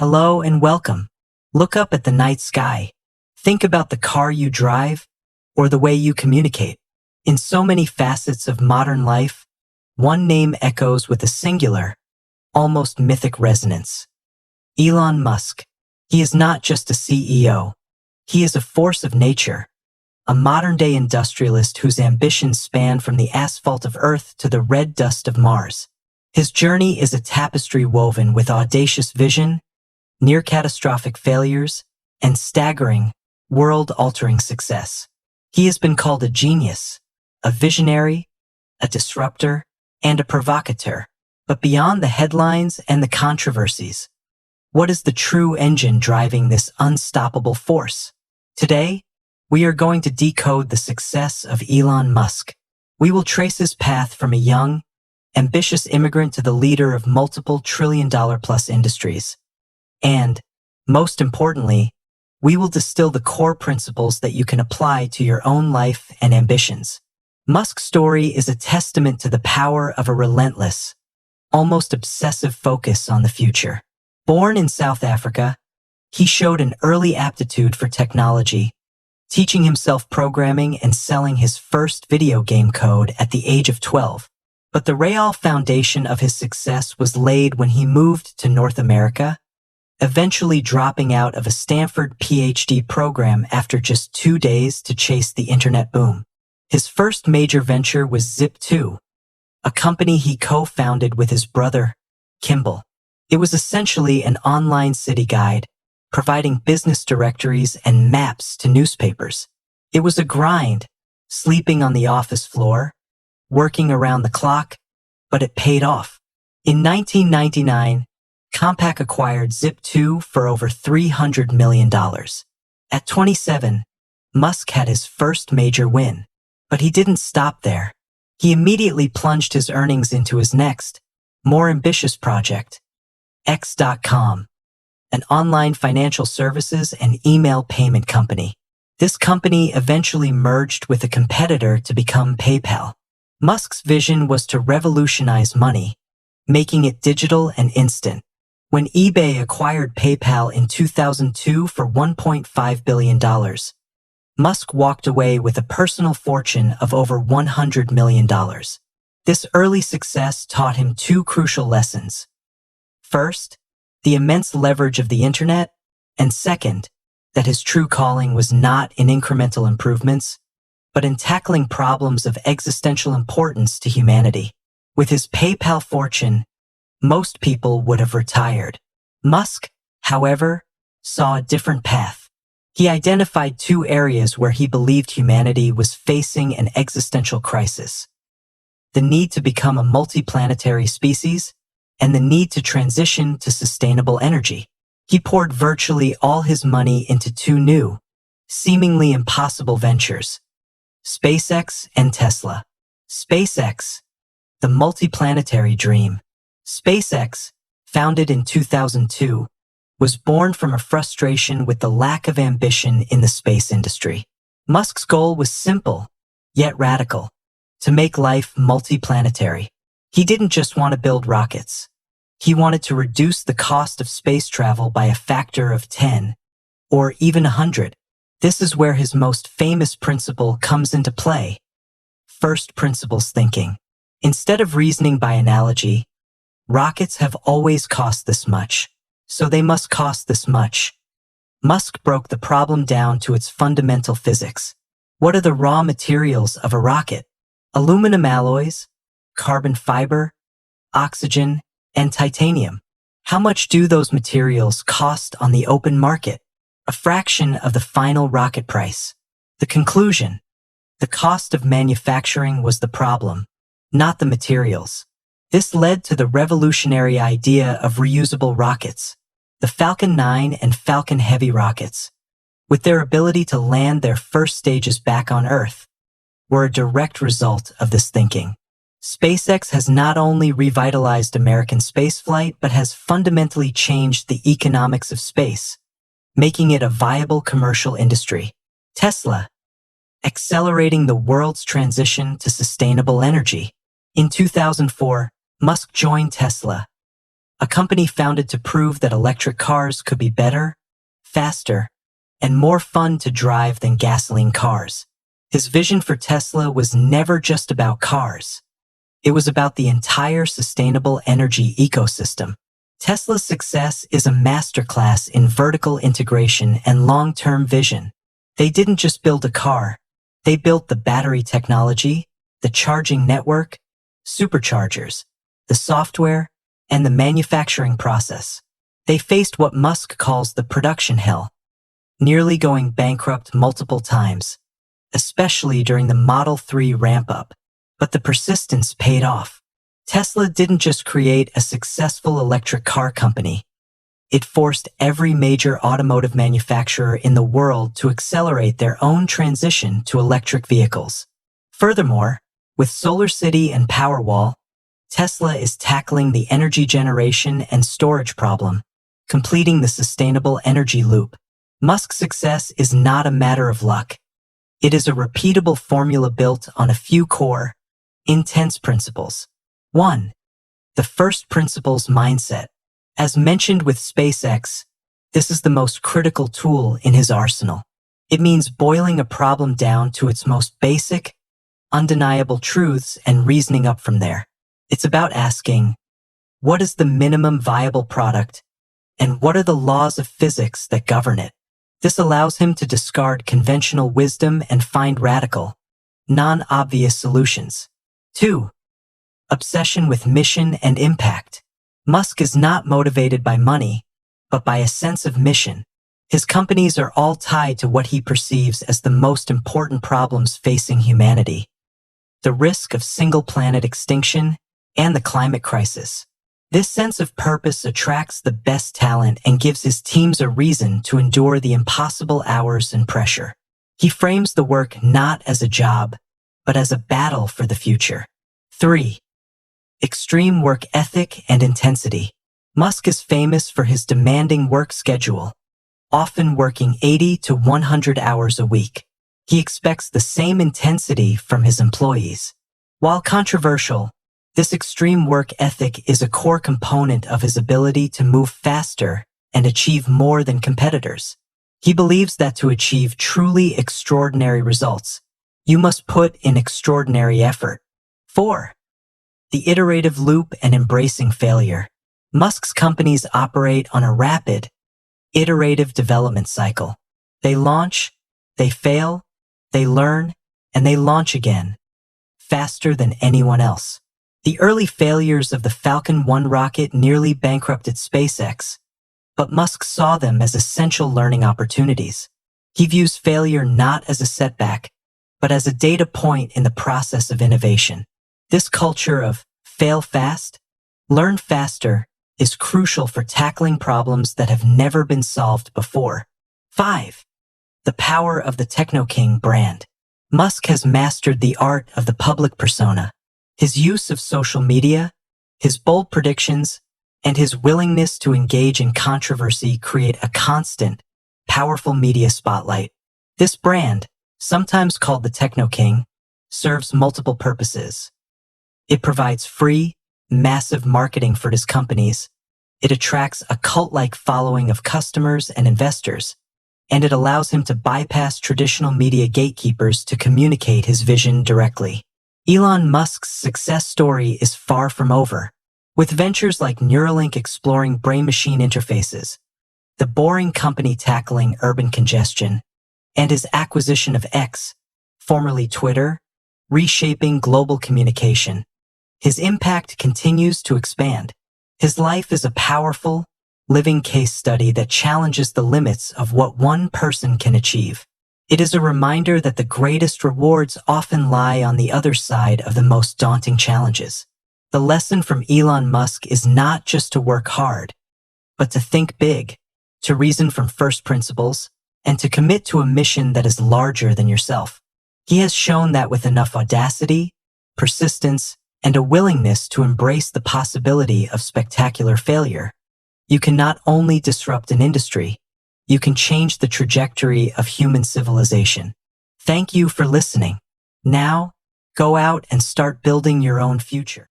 Hello and welcome. Look up at the night sky. Think about the car you drive or the way you communicate. In so many facets of modern life, one name echoes with a singular, almost mythic resonance. Elon Musk. He is not just a CEO. He is a force of nature, a modern-day industrialist whose ambitions span from the asphalt of Earth to the red dust of Mars. His journey is a tapestry woven with audacious vision, near-catastrophic failures, and staggering, world-altering success. He has been called a genius, a visionary, a disruptor, and a provocateur. But beyond the headlines and the controversies, what is the true engine driving this unstoppable force? Today, we are going to decode the success of Elon Musk. We will trace his path from a young, ambitious immigrant to the leader of multiple trillion-dollar-plus industries. And, most importantly, we will distill the core principles that you can apply to your own life and ambitions. Musk's story is a testament to the power of a relentless, almost obsessive focus on the future. Born in South Africa, he showed an early aptitude for technology, teaching himself programming and selling his first video game code at the age of 12. But the real foundation of his success was laid when he moved to North America, eventually dropping out of a Stanford PhD program after just 2 days to chase the internet boom. His first major venture was Zip2, a company he co-founded with his brother, Kimball. It was essentially an online city guide, providing business directories and maps to newspapers. It was a grind, sleeping on the office floor, working around the clock, but it paid off. In 1999, Compaq acquired Zip2 for over $300 million. At 27, Musk had his first major win. But he didn't stop there. He immediately plunged his earnings into his next, more ambitious project, X.com, an online financial services and email payment company. This company eventually merged with a competitor to become PayPal. Musk's vision was to revolutionize money, making it digital and instant. When eBay acquired PayPal in 2002 for $1.5 billion, Musk walked away with a personal fortune of over $100 million. This early success taught him two crucial lessons. First, the immense leverage of the internet, and second, that his true calling was not in incremental improvements, but in tackling problems of existential importance to humanity. With his PayPal fortune, most people would have retired. Musk, however, saw a different path. He identified two areas where he believed humanity was facing an existential crisis: the need to become a multi-planetary species and the need to transition to sustainable energy. He poured virtually all his money into two new, seemingly impossible ventures: SpaceX and Tesla. SpaceX, the multi-planetary dream. SpaceX, founded in 2002, was born from a frustration with the lack of ambition in the space industry. Musk's goal was simple, yet radical: to make life multi-planetary. He didn't just want to build rockets. He wanted to reduce the cost of space travel by a factor of 10, or even 100. This is where his most famous principle comes into play: first principles thinking. Instead of reasoning by analogy, rockets have always cost this much, so they must cost this much. Musk broke the problem down to its fundamental physics. What are the raw materials of a rocket? Aluminum alloys, carbon fiber, oxygen, and titanium. How much do those materials cost on the open market? A fraction of the final rocket price. The conclusion: the cost of manufacturing was the problem, not the materials. This led to the revolutionary idea of reusable rockets. The Falcon 9 and Falcon Heavy rockets, with their ability to land their first stages back on Earth, were a direct result of this thinking. SpaceX has not only revitalized American spaceflight, but has fundamentally changed the economics of space, making it a viable commercial industry. Tesla, accelerating the world's transition to sustainable energy. In 2004, Musk joined Tesla, a company founded to prove that electric cars could be better, faster, and more fun to drive than gasoline cars. His vision for Tesla was never just about cars. It was about the entire sustainable energy ecosystem. Tesla's success is a masterclass in vertical integration and long-term vision. They didn't just build a car. They built the battery technology, the charging network, superchargers, the software, and the manufacturing process. They faced what Musk calls the production hell, nearly going bankrupt multiple times, especially during the Model 3 ramp-up. But the persistence paid off. Tesla didn't just create a successful electric car company. It forced every major automotive manufacturer in the world to accelerate their own transition to electric vehicles. Furthermore, with SolarCity and Powerwall, Tesla is tackling the energy generation and storage problem, completing the sustainable energy loop. Musk's success is not a matter of luck. It is a repeatable formula built on a few core, intense principles. 1. The first principle's mindset. As mentioned with SpaceX, this is the most critical tool in his arsenal. It means boiling a problem down to its most basic, undeniable truths and reasoning up from there. It's about asking, what is the minimum viable product, and what are the laws of physics that govern it? This allows him to discard conventional wisdom and find radical, non-obvious solutions. 2. Obsession with mission and impact. Musk is not motivated by money, but by a sense of mission. His companies are all tied to what he perceives as the most important problems facing humanity: the risk of single-planet extinction and the climate crisis. This sense of purpose attracts the best talent and gives his teams a reason to endure the impossible hours and pressure. He frames the work not as a job, but as a battle for the future. 3. Extreme work ethic and intensity. Musk is famous for his demanding work schedule, often working 80 to 100 hours a week. He expects the same intensity from his employees. While controversial, this extreme work ethic is a core component of his ability to move faster and achieve more than competitors. He believes that to achieve truly extraordinary results, you must put in extraordinary effort. 4. The iterative loop and embracing failure. Musk's companies operate on a rapid, iterative development cycle. They launch, they fail, they learn, and they launch again, faster than anyone else. The early failures of the Falcon 1 rocket nearly bankrupted SpaceX, but Musk saw them as essential learning opportunities. He views failure not as a setback, but as a data point in the process of innovation. This culture of fail fast, learn faster is crucial for tackling problems that have never been solved before. 5. The power of the Techno King brand. Musk has mastered the art of the public persona. His use of social media, his bold predictions, and his willingness to engage in controversy create a constant, powerful media spotlight. This brand, sometimes called the Techno King, serves multiple purposes. It provides free, massive marketing for his companies. It attracts a cult-like following of customers and investors, and it allows him to bypass traditional media gatekeepers to communicate his vision directly. Elon Musk's success story is far from over. With ventures like Neuralink exploring brain-machine interfaces, The Boring Company tackling urban congestion, and his acquisition of X, formerly Twitter, reshaping global communication. His impact continues to expand. His life is a powerful, living case study that challenges the limits of what one person can achieve. It is a reminder that the greatest rewards often lie on the other side of the most daunting challenges. The lesson from Elon Musk is not just to work hard, but to think big, to reason from first principles, and to commit to a mission that is larger than yourself. He has shown that with enough audacity, persistence, and a willingness to embrace the possibility of spectacular failure, you can not only disrupt an industry, you can change the trajectory of human civilization. Thank you for listening. Now, go out and start building your own future.